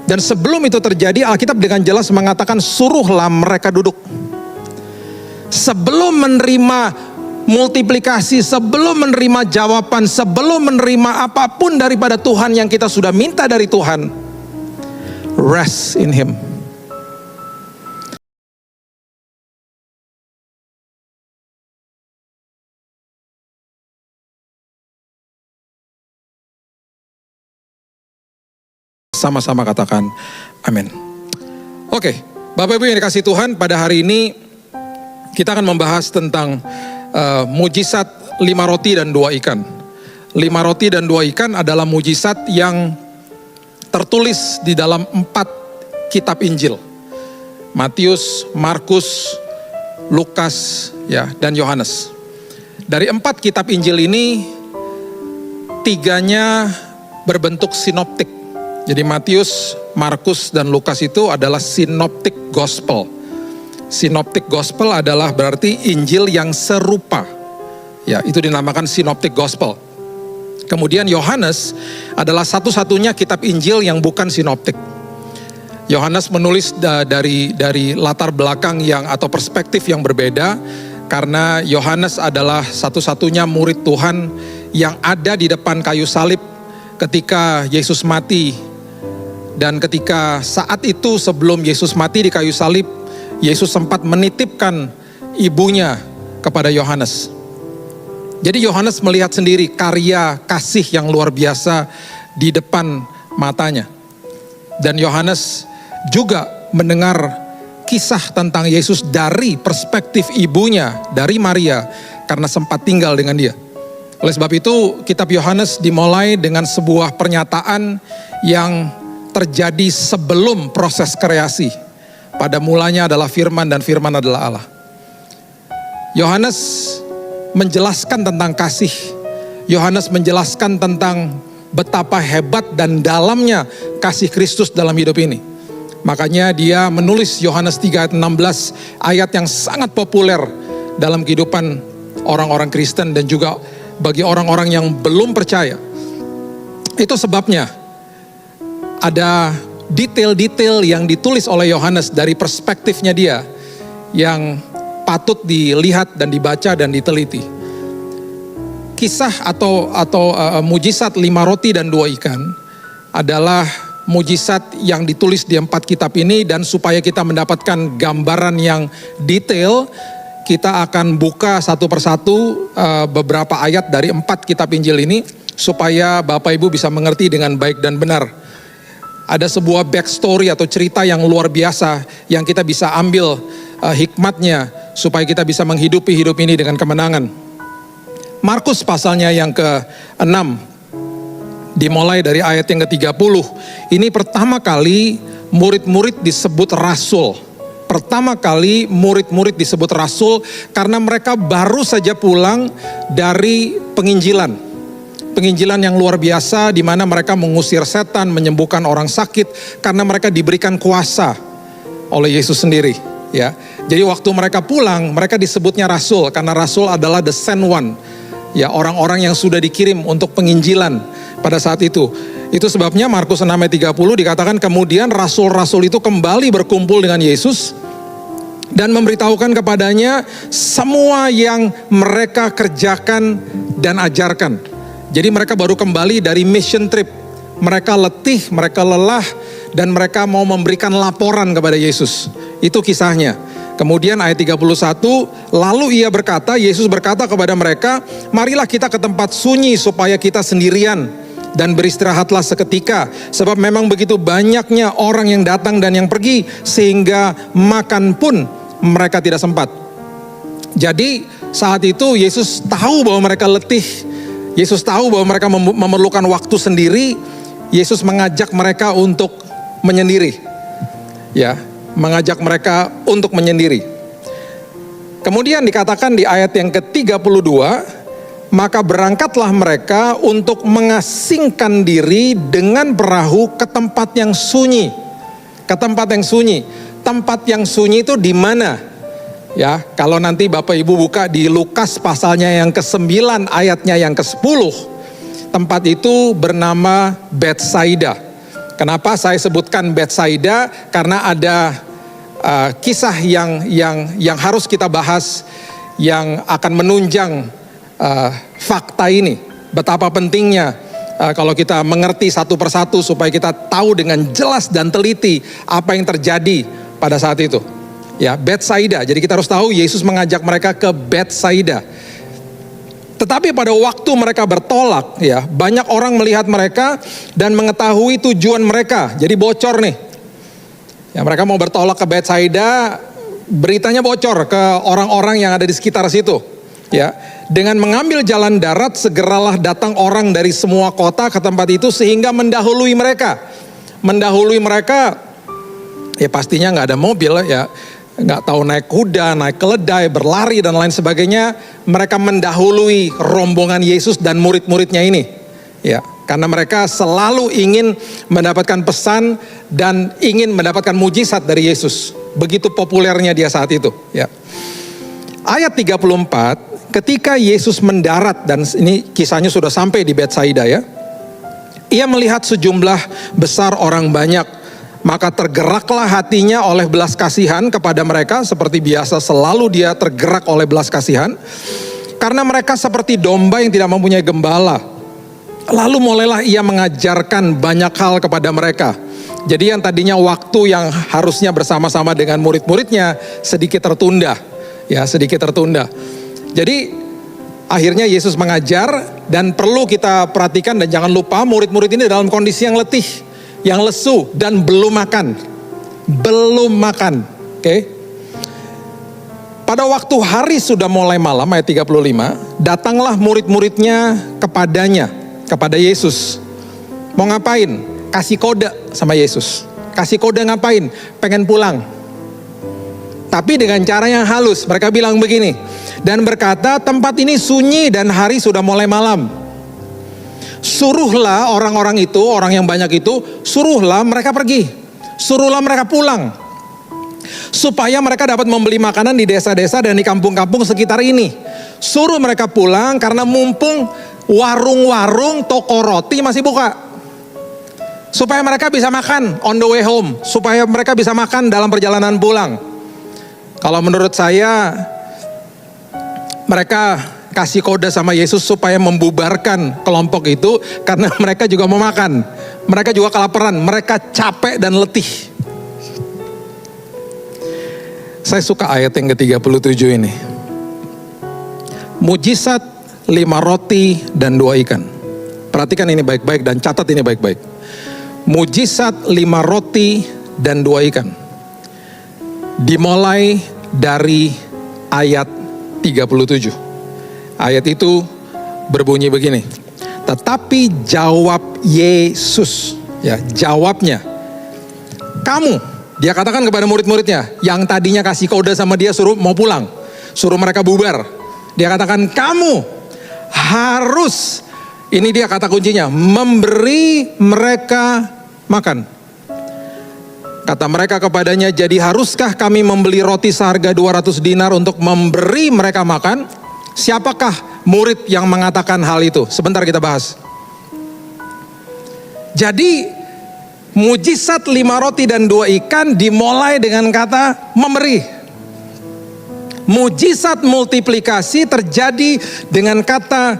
Dan sebelum itu terjadi, Alkitab dengan jelas mengatakan suruhlah mereka duduk. Sebelum menerima multiplikasi, sebelum menerima jawaban, sebelum menerima apapun daripada Tuhan yang kita sudah minta dari Tuhan, rest in Him. Sama-sama katakan amin. Oke, Bapak Ibu yang dikasihi Tuhan, pada hari ini kita akan membahas tentang mujizat 5 roti dan 2 ikan. 5 roti dan 2 ikan adalah mujizat yang tertulis di dalam 4 kitab Injil. Matius, Markus, Lukas, ya, dan Yohanes. Dari 4 kitab Injil ini, 3-nya berbentuk sinoptik. Jadi Matius, Markus, dan Lukas itu adalah synoptic gospel. Synoptic gospel adalah berarti Injil yang serupa. Ya, itu dinamakan synoptic gospel. Kemudian Yohanes adalah satu-satunya kitab Injil yang bukan sinoptik. Yohanes menulis dari latar belakang yang atau perspektif yang berbeda, karena Yohanes adalah satu-satunya murid Tuhan yang ada di depan kayu salib ketika Yesus mati. Dan ketika saat itu sebelum Yesus mati di kayu salib, Yesus sempat menitipkan ibunya kepada Yohanes. Jadi Yohanes melihat sendiri karya kasih yang luar biasa di depan matanya. Dan Yohanes juga mendengar kisah tentang Yesus dari perspektif ibunya, dari Maria, karena sempat tinggal dengan dia. Oleh sebab itu, kitab Yohanes dimulai dengan sebuah pernyataan yang terjadi sebelum proses kreasi. Pada mulanya adalah firman dan firman adalah Allah. Yohanes menjelaskan tentang kasih. Yohanes menjelaskan tentang betapa hebat dan dalamnya kasih Kristus dalam hidup ini. Makanya dia menulis Yohanes 3 ayat 16, ayat yang sangat populer dalam kehidupan orang-orang Kristen dan juga bagi orang-orang yang belum percaya. Itu sebabnya ada detail-detail yang ditulis oleh Yohanes dari perspektifnya dia yang patut dilihat dan dibaca dan diteliti. Kisah atau mujizat 5 roti dan 2 ikan adalah mujizat yang ditulis di 4 kitab ini, dan supaya kita mendapatkan gambaran yang detail, kita akan buka satu persatu beberapa ayat dari 4 kitab Injil ini supaya Bapak Ibu bisa mengerti dengan baik dan benar. Ada sebuah backstory atau cerita yang luar biasa yang kita bisa ambil hikmatnya supaya kita bisa menghidupi hidup ini dengan kemenangan. Markus pasalnya yang ke-6, dimulai dari ayat yang ke-30. Ini pertama kali murid-murid disebut rasul. Pertama kali murid-murid disebut rasul karena mereka baru saja pulang dari penginjilan. Penginjilan yang luar biasa di mana mereka mengusir setan, menyembuhkan orang sakit karena mereka diberikan kuasa oleh Yesus sendiri, ya. Jadi waktu mereka pulang, mereka disebutnya rasul karena rasul adalah the sent one. Ya, orang-orang yang sudah dikirim untuk penginjilan pada saat itu. Itu sebabnya Markus 6 ayat 30 dikatakan kemudian rasul-rasul itu kembali berkumpul dengan Yesus dan memberitahukan kepadanya semua yang mereka kerjakan dan ajarkan. Jadi mereka baru kembali dari mission trip. Mereka letih, mereka lelah, dan mereka mau memberikan laporan kepada Yesus. Itu kisahnya. Kemudian ayat 31, lalu ia berkata, Yesus berkata kepada mereka, marilah kita ke tempat sunyi supaya kita sendirian dan beristirahatlah seketika. Sebab memang begitu banyaknya orang yang datang dan yang pergi, sehingga makan pun mereka tidak sempat. Jadi saat itu Yesus tahu bahwa mereka letih. Yesus tahu bahwa mereka memerlukan waktu sendiri. Yesus mengajak mereka untuk menyendiri. Ya, mengajak mereka untuk menyendiri. Kemudian dikatakan di ayat yang ke-32, maka berangkatlah mereka untuk mengasingkan diri dengan perahu ke tempat yang sunyi. Ke tempat yang sunyi. Tempat yang sunyi itu di mana? Ya, kalau nanti Bapak Ibu buka di Lukas pasalnya yang ke-9 ayatnya yang ke-10, tempat itu bernama Betsaida. Kenapa saya sebutkan Betsaida? Karena ada kisah yang harus kita bahas, yang akan menunjang fakta ini. Betapa pentingnya kalau kita mengerti satu persatu supaya kita tahu dengan jelas dan teliti apa yang terjadi pada saat itu. Ya, Betsaida. Jadi kita harus tahu Yesus mengajak mereka ke Betsaida. Tetapi pada waktu mereka bertolak, ya, banyak orang melihat mereka dan mengetahui tujuan mereka. Jadi bocor nih. Ya, mereka mau bertolak ke Betsaida, beritanya bocor ke orang-orang yang ada di sekitar situ. Ya, dengan mengambil jalan darat, segeralah datang orang dari semua kota ke tempat itu sehingga mendahului mereka. Mendahului mereka, ya pastinya nggak ada mobil, ya. Nggak tahu naik kuda, naik keledai, berlari dan lain sebagainya. Mereka mendahului rombongan Yesus dan murid-muridnya ini. Ya, karena mereka selalu ingin mendapatkan pesan dan ingin mendapatkan mujizat dari Yesus. Begitu populernya dia saat itu. Ya. Ayat 34, ketika Yesus mendarat, dan ini kisahnya sudah sampai di Betsaida ya. Ia melihat sejumlah besar orang banyak. Maka tergeraklah hatinya oleh belas kasihan kepada mereka, seperti biasa selalu dia tergerak oleh belas kasihan. Karena mereka seperti domba yang tidak mempunyai gembala. Lalu mulailah ia mengajarkan banyak hal kepada mereka. Jadi yang tadinya waktu yang harusnya bersama-sama dengan murid-muridnya sedikit tertunda. Ya, sedikit tertunda. Jadi akhirnya Yesus mengajar, dan perlu kita perhatikan dan jangan lupa murid-murid ini dalam kondisi yang letih, yang lesu dan belum makan. Belum makan. Oke. Pada waktu hari sudah mulai malam, ayat 35, datanglah murid-muridnya kepadanya, kepada Yesus. Mau ngapain? Kasih kode sama Yesus. Kasih kode ngapain? Pengen pulang. Tapi dengan cara yang halus. Mereka bilang begini, dan berkata, tempat ini sunyi dan hari sudah mulai malam. Suruhlah orang-orang itu, orang yang banyak itu, suruhlah mereka pergi. Suruhlah mereka pulang. Supaya mereka dapat membeli makanan di desa-desa dan di kampung-kampung sekitar ini. Suruh mereka pulang karena mumpung warung-warung, toko roti masih buka. Supaya mereka bisa makan on the way home. Supaya mereka bisa makan dalam perjalanan pulang. Kalau menurut saya, mereka kasih kode sama Yesus supaya membubarkan kelompok itu, karena mereka juga mau makan. Mereka juga kelaparan, mereka capek dan letih. Saya suka ayat yang ke-37 ini. Mujizat 5 roti dan 2 ikan. Perhatikan ini baik-baik dan catat ini baik-baik. Mujizat 5 roti dan 2 ikan. Dimulai dari ayat 37. Ayat itu berbunyi begini. Tetapi jawab Yesus, ya, jawabnya, kamu, dia katakan kepada murid-muridnya yang tadinya kasih kode sama dia suruh mau pulang, suruh mereka bubar. Dia katakan kamu harus, ini dia kata kuncinya, memberi mereka makan. Kata mereka kepadanya, jadi haruskah kami membeli roti seharga 200 dinar untuk memberi mereka makan? Siapakah murid yang mengatakan hal itu? Sebentar kita bahas. Jadi mujizat 5 roti dan 2 ikan dimulai dengan kata memberi. Mujizat multiplikasi terjadi dengan kata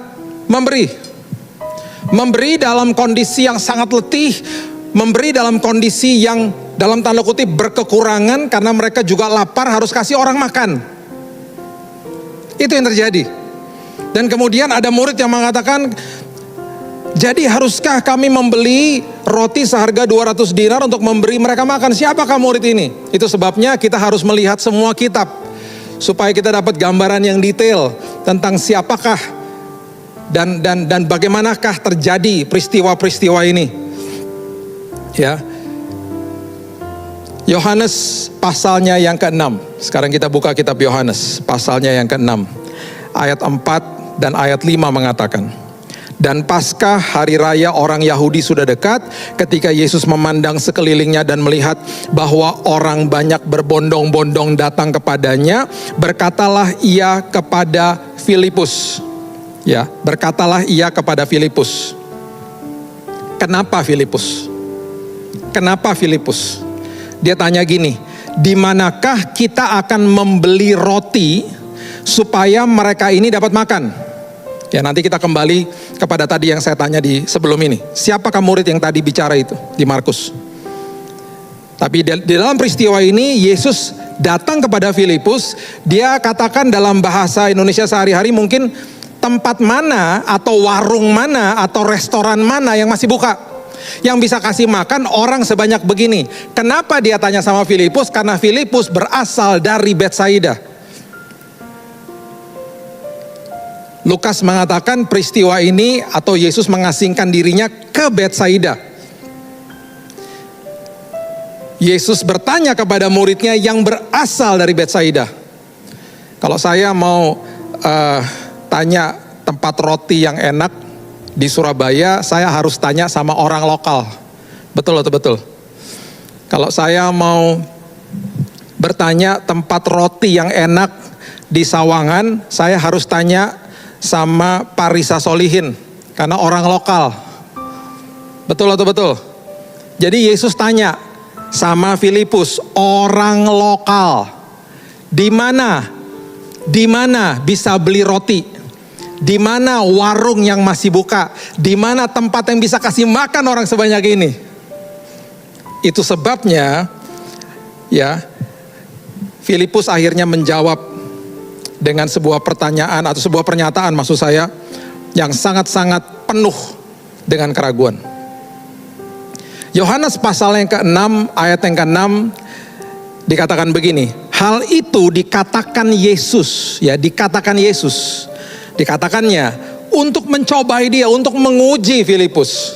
memberi. Memberi dalam kondisi yang sangat letih, memberi dalam kondisi yang dalam tanda kutip berkekurangan karena mereka juga lapar, harus kasih orang makan. Itu yang terjadi. Dan kemudian ada murid yang mengatakan, jadi haruskah kami membeli roti seharga 200 dinar untuk memberi mereka makan? Siapakah murid ini? Itu sebabnya kita harus melihat semua kitab, supaya kita dapat gambaran yang detail tentang siapakah dan bagaimanakah terjadi peristiwa-peristiwa ini. Ya. Yohanes pasalnya yang ke-6. Sekarang kita buka kitab Yohanes pasalnya yang ke-6. Ayat 4 dan ayat 5 mengatakan, dan Paskah hari raya orang Yahudi sudah dekat, ketika Yesus memandang sekelilingnya dan melihat bahwa orang banyak berbondong-bondong datang kepadanya, berkatalah ia kepada Filipus. Ya, berkatalah ia kepada Filipus. Kenapa Filipus? Kenapa Filipus? Dia tanya gini, di manakah kita akan membeli roti supaya mereka ini dapat makan? Ya, nanti kita kembali kepada tadi yang saya tanya di sebelum ini. Siapakah murid yang tadi bicara itu di Markus? Tapi di dalam peristiwa ini Yesus datang kepada Filipus. Dia katakan dalam bahasa Indonesia sehari-hari, mungkin tempat mana atau warung mana atau restoran mana yang masih buka, yang bisa kasih makan orang sebanyak begini. Kenapa dia tanya sama Filipus? Karena Filipus berasal dari Betsaida. Lukas mengatakan peristiwa ini atau Yesus mengasingkan dirinya ke Betsaida. Yesus bertanya kepada muridnya yang berasal dari Betsaida. Kalau saya mau tanya tempat roti yang enak di Surabaya, saya harus tanya sama orang lokal. Betul atau betul? Kalau saya mau bertanya tempat roti yang enak di Sawangan, saya harus tanya sama Parisa Solihin, karena orang lokal. Betul atau betul? Jadi Yesus tanya sama Filipus, orang lokal, di mana bisa beli roti, di mana warung yang masih buka, di mana tempat yang bisa kasih makan orang sebanyak ini. Itu sebabnya ya Filipus akhirnya menjawab dengan sebuah pertanyaan atau sebuah pernyataan, maksud saya, yang sangat-sangat penuh dengan keraguan. Yohanes pasal yang ke-6 ayat yang ke-6 dikatakan begini, hal itu dikatakan Yesus, ya dikatakan Yesus, dikatakannya untuk mencobai dia, untuk menguji Filipus.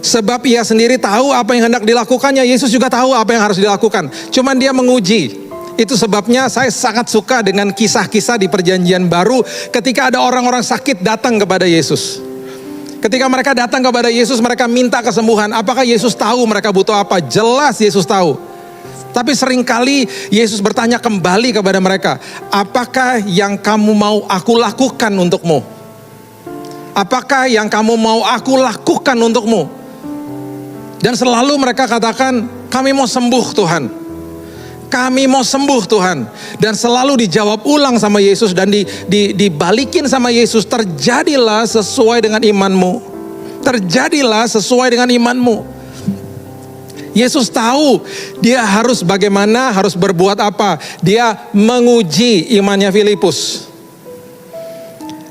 Sebab ia sendiri tahu apa yang hendak dilakukannya, Yesus juga tahu apa yang harus dilakukan, cuman dia menguji. Itu sebabnya saya sangat suka dengan kisah-kisah di Perjanjian Baru ketika ada orang-orang sakit datang kepada Yesus. Ketika mereka datang kepada Yesus, mereka minta kesembuhan. Apakah Yesus tahu mereka butuh apa? Jelas Yesus tahu. Tapi seringkali Yesus bertanya kembali kepada mereka, apakah yang kamu mau aku lakukan untukmu? Apakah yang kamu mau aku lakukan untukmu? Dan selalu mereka katakan, kami mau sembuh Tuhan. Kami mau sembuh Tuhan. Dan selalu dijawab ulang sama Yesus dan dibalikin sama Yesus, terjadilah sesuai dengan imanmu. Terjadilah sesuai dengan imanmu. Yesus tahu dia harus bagaimana, harus berbuat apa. Dia menguji imannya Filipus.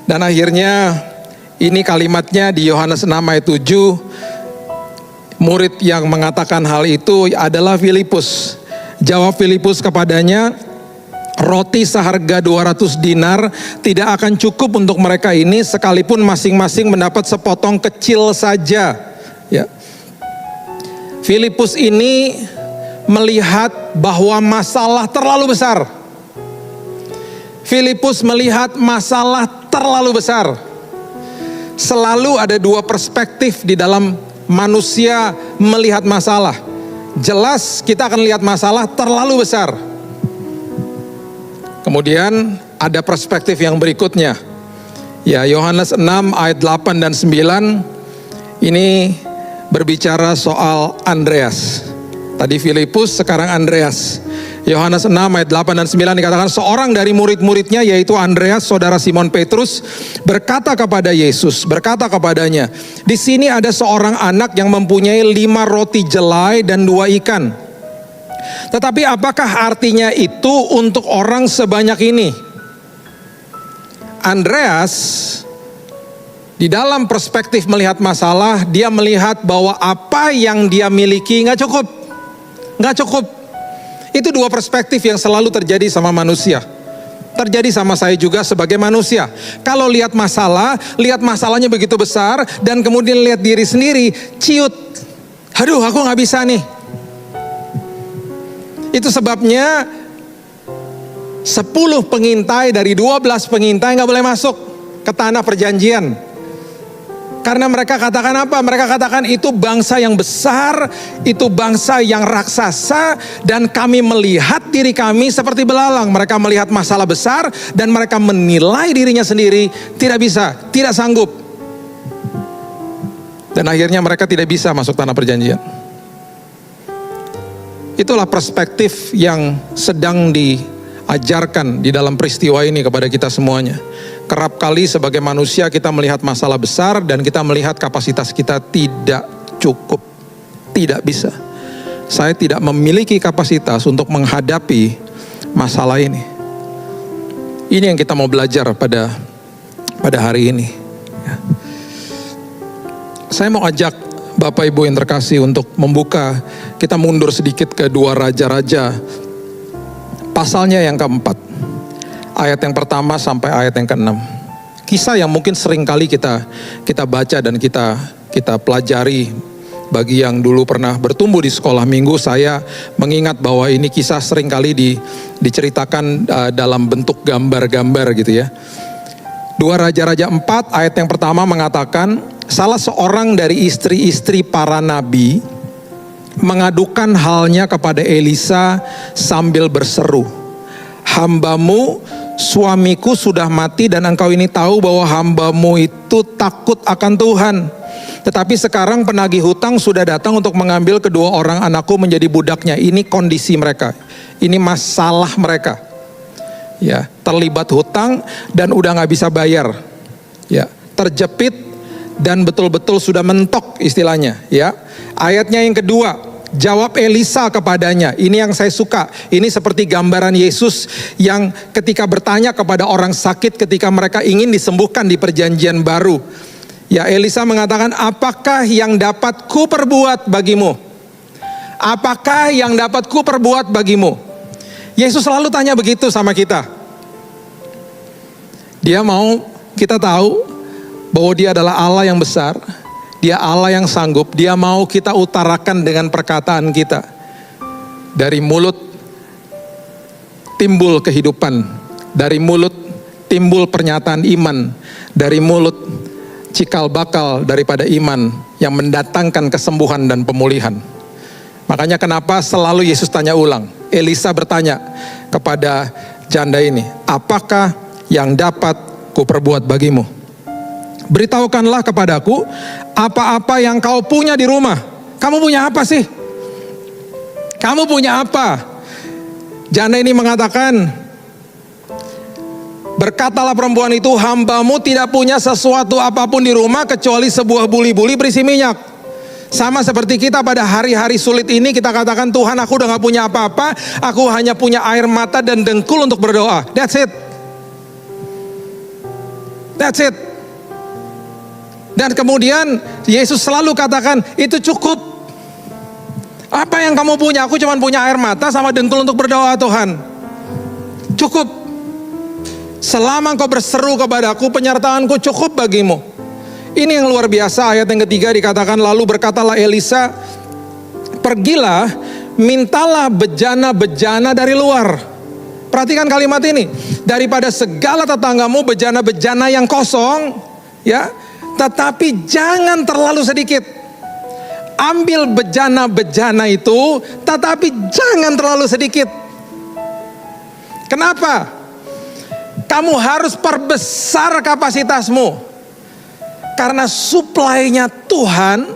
Dan akhirnya ini kalimatnya di Yohanes 6 ayat 7. Murid yang mengatakan hal itu adalah Filipus. Jawab Filipus kepadanya, roti seharga 200 dinar tidak akan cukup untuk mereka ini sekalipun masing-masing mendapat sepotong kecil saja. Ya. Filipus ini melihat bahwa masalah terlalu besar. Filipus melihat masalah terlalu besar. Selalu ada dua perspektif di dalam manusia melihat masalah. Jelas kita akan lihat masalah terlalu besar. Kemudian ada perspektif yang berikutnya. Ya, Yohanes 6 ayat 8 dan 9 ini berbicara soal Andreas. Tadi Filipus, sekarang Andreas. Yohanes 6 ayat 8 dan 9 dikatakan seorang dari murid-muridnya yaitu Andreas, saudara Simon Petrus, berkata kepada Yesus, berkata kepadanya, di sini ada seorang anak yang mempunyai 5 roti jelai dan 2 ikan. Tetapi apakah artinya itu untuk orang sebanyak ini? Andreas di dalam perspektif melihat masalah, dia melihat bahwa apa yang dia miliki nggak cukup. Itu dua perspektif yang selalu terjadi sama manusia. Terjadi sama saya juga sebagai manusia. Kalau lihat masalah, lihat masalahnya begitu besar, dan kemudian lihat diri sendiri, ciut. Aduh, aku nggak bisa nih. Itu sebabnya 10 pengintai dari 12 pengintai nggak boleh masuk ke tanah perjanjian. Karena mereka katakan apa? Mereka katakan itu bangsa yang besar, itu bangsa yang raksasa, dan kami melihat diri kami seperti belalang. Mereka melihat masalah besar dan mereka menilai dirinya sendiri tidak bisa, tidak sanggup. Dan akhirnya mereka tidak bisa masuk tanah perjanjian. Itulah perspektif yang sedang diajarkan di dalam peristiwa ini kepada kita semuanya. Kerap kali sebagai manusia kita melihat masalah besar dan kita melihat kapasitas kita tidak cukup, tidak bisa. Saya tidak memiliki kapasitas untuk menghadapi masalah ini. Ini yang kita mau belajar pada hari ini. Saya mau ajak Bapak Ibu yang terkasih untuk membuka, kita mundur sedikit ke 2 Raja-Raja, pasalnya yang keempat, ayat yang pertama sampai ayat yang ke-6. Kisah yang mungkin sering kali kita baca dan kita pelajari. Bagi yang dulu pernah bertumbuh di sekolah minggu, saya mengingat bahwa ini kisah sering kali diceritakan dalam bentuk gambar-gambar gitu ya. 2 Raja-Raja 4 ayat yang pertama mengatakan, salah seorang dari istri-istri para nabi mengadukan halnya kepada Elisa sambil berseru, hambamu, suamiku sudah mati dan engkau ini tahu bahwa hambamu itu takut akan Tuhan. Tetapi sekarang penagih hutang sudah datang untuk mengambil kedua orang anakku menjadi budaknya. Ini kondisi mereka, ini masalah mereka. Ya, terlibat hutang dan udah nggak bisa bayar. Ya, terjepit dan betul-betul sudah mentok istilahnya. Ya, ayatnya yang kedua, jawab Elisa kepadanya. Ini yang saya suka. Ini seperti gambaran Yesus yang ketika bertanya kepada orang sakit ketika mereka ingin disembuhkan di perjanjian baru. Ya, Elisa mengatakan, apakah yang dapat ku perbuat bagimu? Apakah yang dapat ku perbuat bagimu? Yesus selalu tanya begitu sama kita. Dia mau kita tahu bahwa dia adalah Allah yang besar. Dia Allah yang sanggup. Dia mau kita utarakan dengan perkataan kita. Dari mulut timbul kehidupan. Dari mulut timbul pernyataan iman. Dari mulut cikal bakal daripada iman yang mendatangkan kesembuhan dan pemulihan. Makanya kenapa selalu Yesus tanya ulang. Elisa bertanya kepada janda ini, apakah yang dapat ku perbuat bagimu? Beritahukanlah kepadaku apa-apa yang kau punya di rumah. Kamu punya apa sih? Kamu punya apa? Janda ini mengatakan, berkatalah perempuan itu, hambamu tidak punya sesuatu apapun di rumah kecuali sebuah buli-buli berisi minyak. Sama seperti kita pada hari-hari sulit ini, kita katakan, Tuhan, aku udah gak punya apa-apa, aku hanya punya air mata dan dengkul untuk berdoa. That's it. That's it. Dan kemudian Yesus selalu katakan, itu cukup. Apa yang kamu punya? Aku cuma punya air mata sama dengkul untuk berdoa, Tuhan. Cukup. Selama engkau berseru kepadaku, penyertaanku cukup bagimu. Ini yang luar biasa. Ayat yang ketiga dikatakan, lalu berkatalah Elisa, pergilah, mintalah bejana-bejana dari luar. Perhatikan kalimat ini, daripada segala tetanggamu bejana-bejana yang kosong, ya, tetapi jangan terlalu sedikit. Ambil bejana-bejana itu, tetapi jangan terlalu sedikit. Kenapa? Kamu harus perbesar kapasitasmu. Karena suplainya Tuhan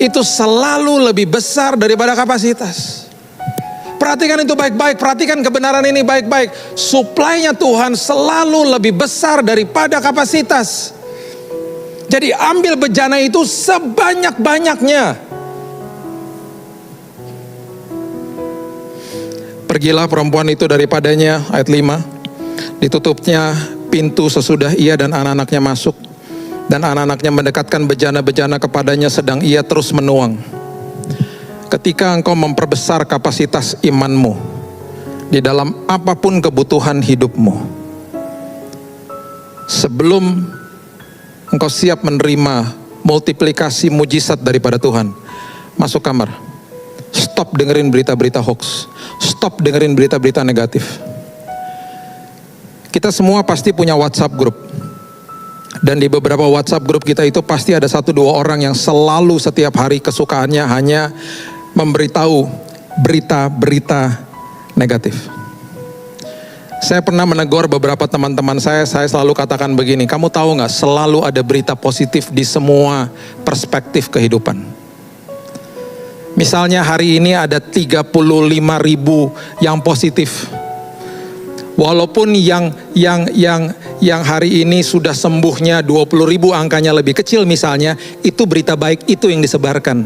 itu selalu lebih besar daripada kapasitas. Perhatikan itu baik-baik, perhatikan kebenaran ini baik-baik. Suplainya Tuhan selalu lebih besar daripada kapasitas. Jadi ambil bejana itu sebanyak-banyaknya. Pergilah perempuan itu daripadanya, ayat 5. Ditutupnya pintu sesudah ia dan anak-anaknya masuk. Dan anak-anaknya mendekatkan bejana-bejana kepadanya sedang ia terus menuang. Ketika engkau memperbesar kapasitas imanmu di dalam apapun kebutuhan hidupmu, sebelum engkau siap menerima multiplikasi mujizat daripada Tuhan, masuk kamar. Stop dengerin berita-berita hoax. Stop dengerin berita-berita negatif. Kita semua pasti punya WhatsApp group. Dan di beberapa WhatsApp grup kita itu pasti ada 1-2 orang yang selalu setiap hari kesukaannya hanya memberitahu berita-berita negatif. Saya pernah menegur beberapa teman-teman saya selalu katakan begini, kamu tahu gak, selalu ada berita positif di semua perspektif kehidupan. Misalnya hari ini ada 35.000 yang positif. Walaupun yang hari ini sudah sembuhnya 20.000, angkanya lebih kecil misalnya, itu berita baik itu yang disebarkan.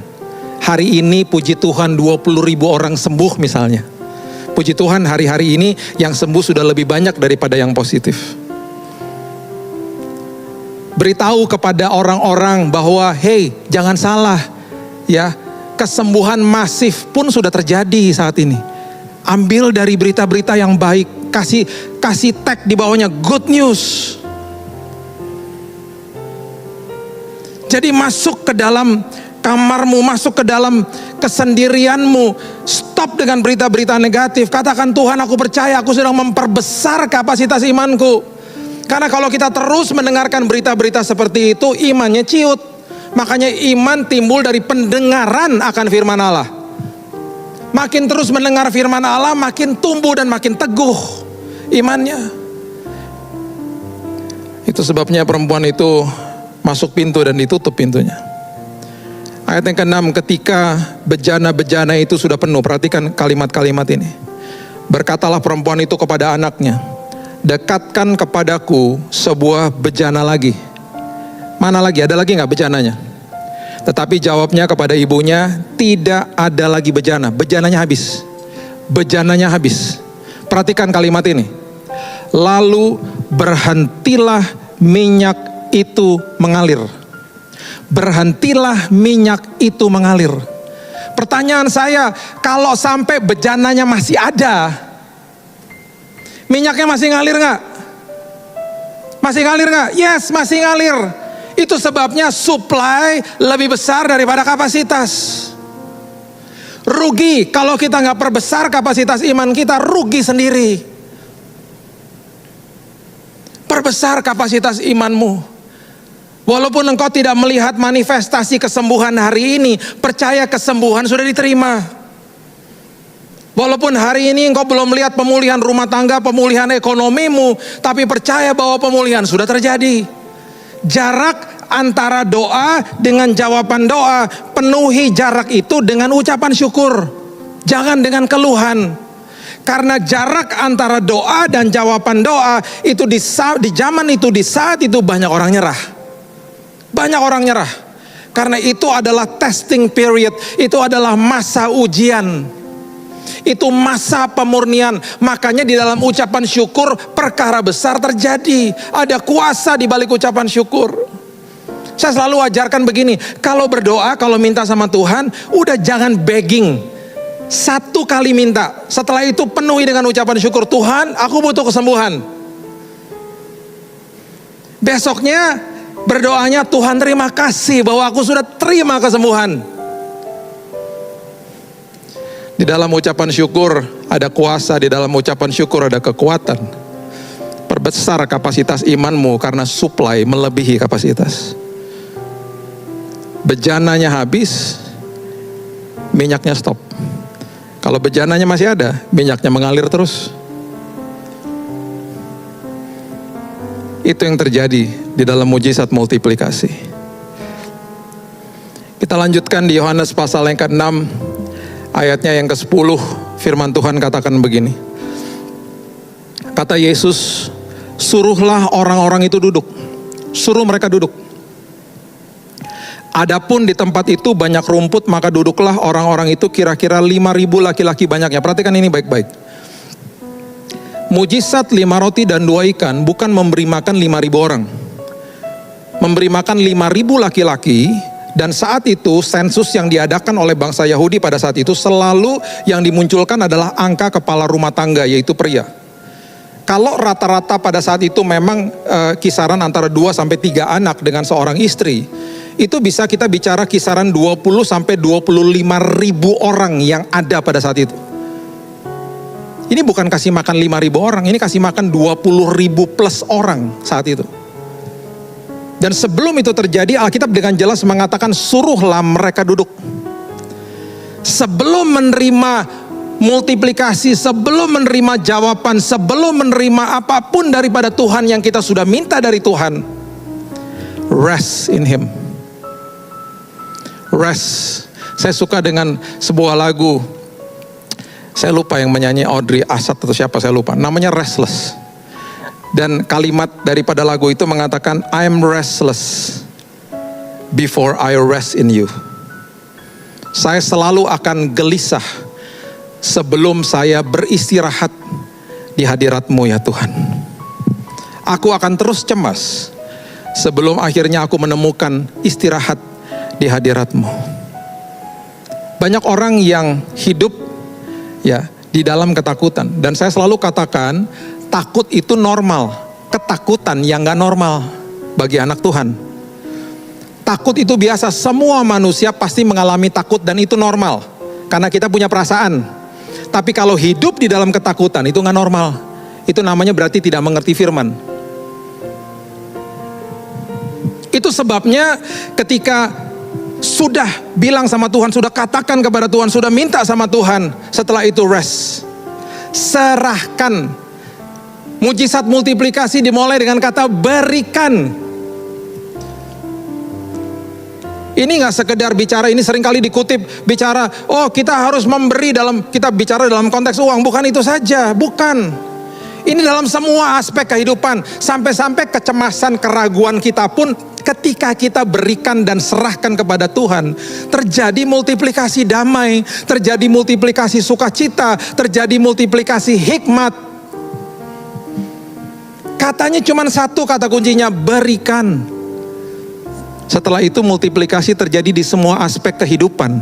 Hari ini puji Tuhan 20.000 orang sembuh misalnya. Puji Tuhan hari-hari ini yang sembuh sudah lebih banyak daripada yang positif. Beritahu kepada orang-orang bahwa hey, jangan salah ya, kesembuhan masif pun sudah terjadi saat ini. Ambil dari berita-berita yang baik, kasih tag di bawahnya good news. Jadi masuk ke dalam kamarmu, masuk ke dalam kesendirianmu, stop dengan berita-berita negatif. Katakan, Tuhan, aku percaya aku sedang memperbesar kapasitas imanku. Karena kalau kita terus mendengarkan berita-berita seperti itu, imannya ciut. Makanya iman timbul dari pendengaran akan firman Allah. Makin terus mendengar firman Allah, makin tumbuh dan makin teguh imannya. Itu sebabnya perempuan itu masuk pintu dan ditutup pintunya. Ayat yang ke-6, ketika bejana-bejana itu sudah penuh, perhatikan kalimat-kalimat ini. Berkatalah perempuan itu kepada anaknya, dekatkan kepadaku sebuah bejana lagi. Mana lagi? Ada lagi nggak bejananya? Tetapi jawabnya kepada ibunya, tidak ada lagi bejana. Bejananya habis. Bejananya habis. Perhatikan kalimat ini. Lalu berhentilah minyak itu mengalir. Berhentilah minyak itu mengalir. Pertanyaan saya, kalau sampai bejananya masih ada, minyaknya masih ngalir nggak? Masih ngalir nggak? Yes, masih ngalir. Itu sebabnya supply lebih besar daripada kapasitas. Rugi kalau kita nggak perbesar kapasitas iman kita, rugi sendiri. Perbesar kapasitas imanmu. Walaupun engkau tidak melihat manifestasi kesembuhan hari ini, percaya kesembuhan sudah diterima. Walaupun hari ini engkau belum melihat pemulihan rumah tangga, pemulihan ekonomimu, tapi percaya bahwa pemulihan sudah terjadi. Jarak antara doa dengan jawaban doa, penuhi jarak itu dengan ucapan syukur, jangan dengan keluhan. Karena jarak antara doa dan jawaban doa itu di zaman itu, di saat itu banyak orang nyerah. Banyak orang nyerah. Karena itu adalah testing period, itu adalah masa ujian. Itu masa pemurnian. Makanya di dalam ucapan syukur perkara besar terjadi. Ada kuasa di balik ucapan syukur. Saya selalu ajarkan begini, kalau berdoa, kalau minta sama Tuhan, udah jangan begging. Satu kali minta, setelah itu penuhi dengan ucapan syukur. Tuhan, aku butuh kesembuhan. Besoknya berdoanya, Tuhan terima kasih bahwa aku sudah terima kesembuhan. Di dalam ucapan syukur ada kuasa, di dalam ucapan syukur ada kekuatan. Perbesar kapasitas imanmu karena supply melebihi kapasitas. Bejananya habis, minyaknya stop. Kalau bejananya masih ada, minyaknya mengalir terus. Itu yang terjadi di dalam mujizat multiplikasi. Kita lanjutkan di Yohanes pasal yang ke-6, ayatnya yang ke-10, firman Tuhan katakan begini. Kata Yesus, suruhlah orang-orang itu duduk. Suruh mereka duduk. Adapun di tempat itu banyak rumput, maka duduklah orang-orang itu, kira-kira 5.000 laki-laki banyaknya. Perhatikan ini baik-baik. Mujizat 5 roti dan 2 ikan bukan memberi makan 5.000 orang. Memberi makan 5.000 laki-laki. Dan saat itu sensus yang diadakan oleh bangsa Yahudi pada saat itu selalu yang dimunculkan adalah angka kepala rumah tangga, yaitu pria. Kalau rata-rata pada saat itu memang kisaran antara 2 sampai 3 anak dengan seorang istri, itu bisa kita bicara kisaran 20 sampai 25.000 orang yang ada pada saat itu. Ini bukan kasih makan 5.000 orang, ini kasih makan 20.000 plus orang saat itu. Dan sebelum itu terjadi, Alkitab dengan jelas mengatakan suruhlah mereka duduk. Sebelum menerima multiplikasi, sebelum menerima jawaban, sebelum menerima apapun daripada Tuhan yang kita sudah minta dari Tuhan, rest in Him. Rest. Saya suka dengan sebuah lagu, saya lupa yang menyanyi, Audrey Asad atau siapa saya lupa, namanya Restless. Dan kalimat daripada lagu itu mengatakan, I'm restless before I rest in you. Saya selalu akan gelisah sebelum saya beristirahat di hadirat-Mu ya Tuhan. Aku akan terus cemas sebelum akhirnya aku menemukan istirahat di hadirat-Mu. Banyak orang yang hidup ya di dalam ketakutan, dan saya selalu katakan takut itu normal, ketakutan yang gak normal bagi anak Tuhan. Takut itu biasa, semua manusia pasti mengalami takut dan itu normal karena kita punya perasaan. Tapi kalau hidup di dalam ketakutan itu gak normal, itu namanya berarti tidak mengerti firman. Itu sebabnya ketika sudah bilang sama Tuhan, sudah katakan kepada Tuhan, sudah minta sama Tuhan, setelah itu rest. Serahkan. Mujizat multiplikasi dimulai dengan kata berikan. Ini gak sekedar bicara, ini seringkali dikutip bicara, oh kita harus memberi kita bicara dalam konteks uang, bukan itu saja, bukan. Ini dalam semua aspek kehidupan, sampai-sampai kecemasan, keraguan kita pun ketika kita berikan dan serahkan kepada Tuhan, terjadi multiplikasi damai, terjadi multiplikasi sukacita, terjadi multiplikasi hikmat. Katanya cuma satu kata kuncinya, berikan. Setelah itu multiplikasi terjadi di semua aspek kehidupan.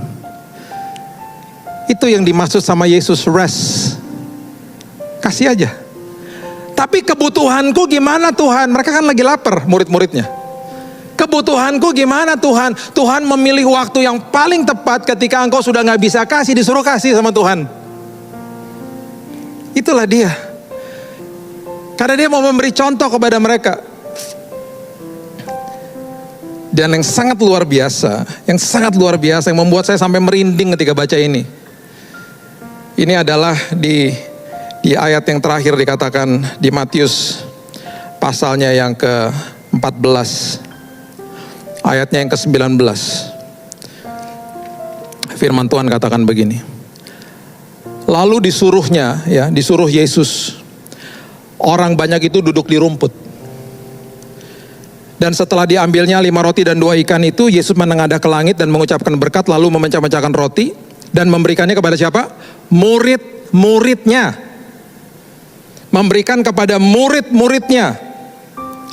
Itu yang dimaksud sama Yesus rest. Kasih aja. Tapi kebutuhanku gimana Tuhan? Mereka kan lagi lapar, murid-muridnya. Kebutuhanku gimana Tuhan? Tuhan memilih waktu yang paling tepat ketika engkau sudah gak bisa kasih, disuruh kasih sama Tuhan. Itulah dia. Karena dia mau memberi contoh kepada mereka. Dan yang sangat luar biasa, yang membuat saya sampai merinding ketika baca ini. Ini adalah di ayat yang terakhir dikatakan di Matius pasalnya yang ke-14. Ayatnya yang ke-19. Firman Tuhan katakan begini. Lalu disuruh Yesus. Orang banyak itu duduk di rumput. Dan setelah diambilnya 5 roti dan 2 ikan itu, Yesus menengadah ke langit dan mengucapkan berkat, lalu memecah-mecahkan roti dan memberikannya kepada siapa? Murid-muridnya. Memberikan kepada murid-muridnya.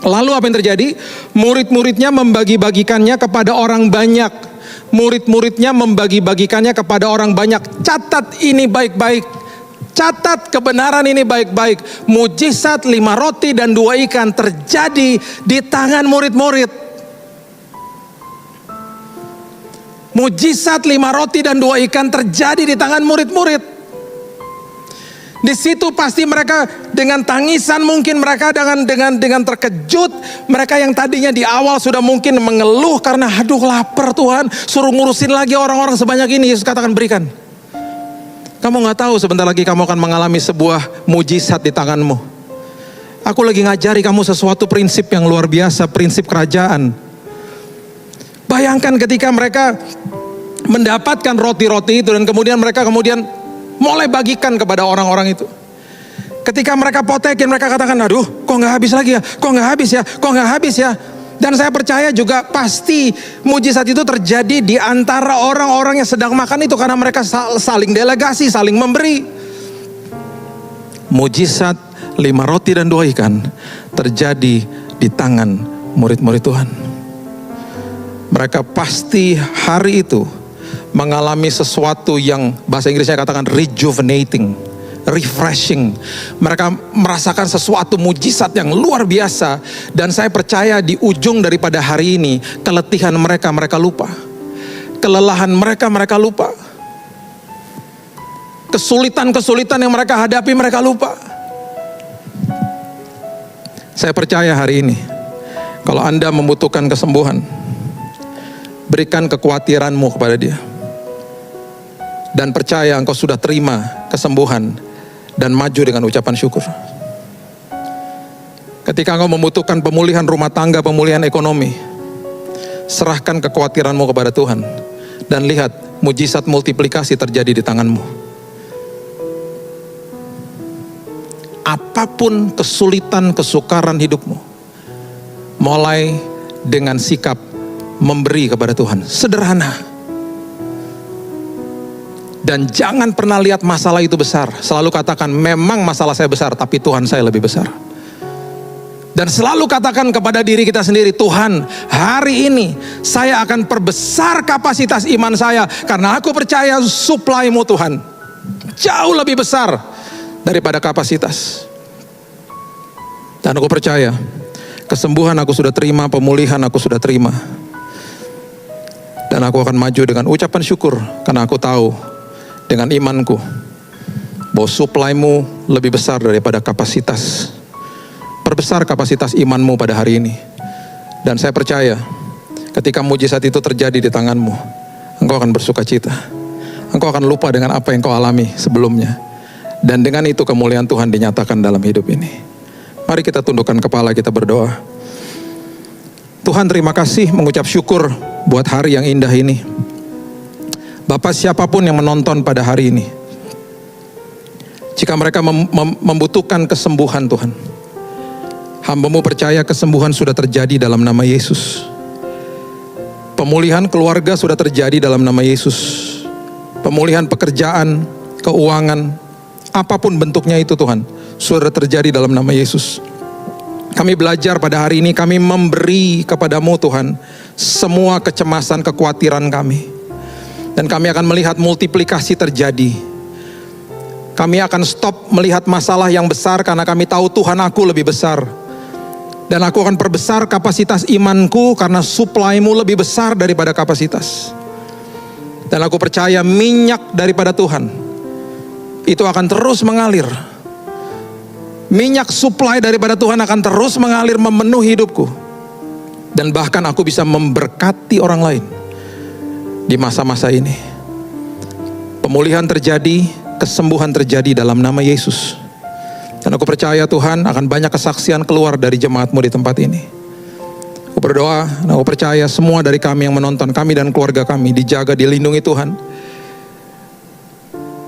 Lalu apa yang terjadi? Murid-muridnya membagi-bagikannya kepada orang banyak. Murid-muridnya membagi-bagikannya kepada orang banyak. Catat ini baik-baik. Catat kebenaran ini baik-baik. Mujizat 5 roti dan 2 ikan terjadi di tangan murid-murid. Mujizat 5 roti dan 2 ikan terjadi di tangan murid-murid. Di situ pasti mereka dengan tangisan, mungkin mereka dengan terkejut. Mereka yang tadinya di awal sudah mungkin mengeluh karena aduh lapar Tuhan, suruh ngurusin lagi orang-orang sebanyak ini. Yesus katakan berikan. Kamu gak tahu sebentar lagi kamu akan mengalami sebuah mujizat di tanganmu. Aku lagi ngajari kamu sesuatu prinsip yang luar biasa, prinsip kerajaan. Bayangkan ketika mereka mendapatkan roti-roti itu dan kemudian mereka mulai bagikan kepada orang-orang itu. Ketika mereka potekin, mereka katakan, aduh kok gak habis lagi ya, kok gak habis ya. Dan saya percaya juga pasti mujizat itu terjadi di antara orang-orang yang sedang makan itu. Karena mereka saling delegasi, saling memberi. Mujizat 5 roti dan 2 ikan terjadi di tangan murid-murid Tuhan. Mereka pasti hari itu mengalami sesuatu yang bahasa Inggrisnya katakan rejuvenating, refreshing. Mereka merasakan sesuatu mujizat yang luar biasa. Dan saya percaya di ujung daripada hari ini, keletihan mereka lupa. Kelelahan mereka lupa. Kesulitan-kesulitan yang mereka hadapi mereka lupa. Saya percaya hari ini, kalau Anda membutuhkan kesembuhan, berikan kekhawatiranmu kepada Dia. Dan percaya engkau sudah terima kesembuhan dan maju dengan ucapan syukur. Ketika engkau membutuhkan pemulihan rumah tangga, pemulihan ekonomi, serahkan kekhawatiranmu kepada Tuhan. Dan lihat mujizat multiplikasi terjadi di tanganmu. Apapun kesulitan, kesukaran hidupmu, mulai dengan sikap memberi kepada Tuhan. Sederhana. Dan jangan pernah lihat masalah itu besar. Selalu katakan, memang masalah saya besar, tapi Tuhan saya lebih besar. Dan selalu katakan kepada diri kita sendiri, Tuhan, hari ini saya akan perbesar kapasitas iman saya. Karena aku percaya supply-Mu Tuhan jauh lebih besar daripada kapasitas. Dan aku percaya, kesembuhan aku sudah terima, pemulihan aku sudah terima. Dan aku akan maju dengan ucapan syukur, karena aku tahu dengan imanku bahwa supply-Mu lebih besar daripada kapasitas. Perbesar kapasitas imanmu pada hari ini. Dan saya percaya ketika mujizat itu terjadi di tanganmu, engkau akan bersuka cita. Engkau akan lupa dengan apa yang kau alami sebelumnya. Dan dengan itu kemuliaan Tuhan dinyatakan dalam hidup ini. Mari kita tundukkan kepala, kita berdoa. Tuhan, terima kasih, mengucap syukur buat hari yang indah ini. Bapak, siapapun yang menonton pada hari ini, jika mereka membutuhkan kesembuhan Tuhan, hamba-Mu percaya kesembuhan sudah terjadi dalam nama Yesus. Pemulihan keluarga sudah terjadi dalam nama Yesus. Pemulihan pekerjaan, keuangan, apapun bentuknya itu Tuhan, sudah terjadi dalam nama Yesus. Kami belajar pada hari ini, kami memberi kepada-Mu Tuhan semua kecemasan, kekhawatiran kami. Dan kami akan melihat multiplikasi terjadi. Kami akan stop melihat masalah yang besar karena kami tahu Tuhan aku lebih besar. Dan aku akan perbesar kapasitas imanku karena supply-Mu lebih besar daripada kapasitas. Dan aku percaya minyak daripada Tuhan itu akan terus mengalir. Minyak supply daripada Tuhan akan terus mengalir memenuhi hidupku. Dan bahkan aku bisa memberkati orang lain di masa-masa ini. Pemulihan terjadi, kesembuhan terjadi dalam nama Yesus. Dan aku percaya Tuhan akan banyak kesaksian keluar dari jemaat-Mu di tempat ini. Aku berdoa, dan aku percaya semua dari kami yang menonton, kami dan keluarga kami dijaga, dilindungi Tuhan.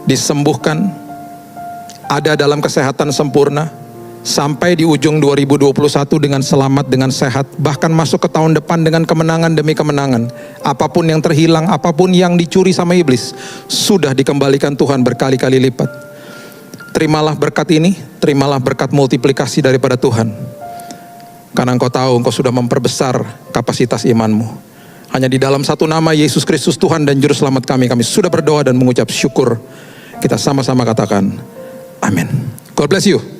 Disembuhkan, ada dalam kesehatan sempurna, sampai di ujung 2021 dengan selamat, dengan sehat, bahkan masuk ke tahun depan dengan kemenangan demi kemenangan. Apapun yang terhilang, apapun yang dicuri sama iblis, sudah dikembalikan Tuhan berkali-kali lipat. Terimalah berkat ini, terimalah berkat multiplikasi daripada Tuhan. Karena engkau tahu engkau sudah memperbesar kapasitas imanmu. Hanya di dalam satu nama, Yesus Kristus Tuhan dan Juru Selamat kami sudah berdoa dan mengucap syukur. Kita sama-sama katakan, amin. God bless you.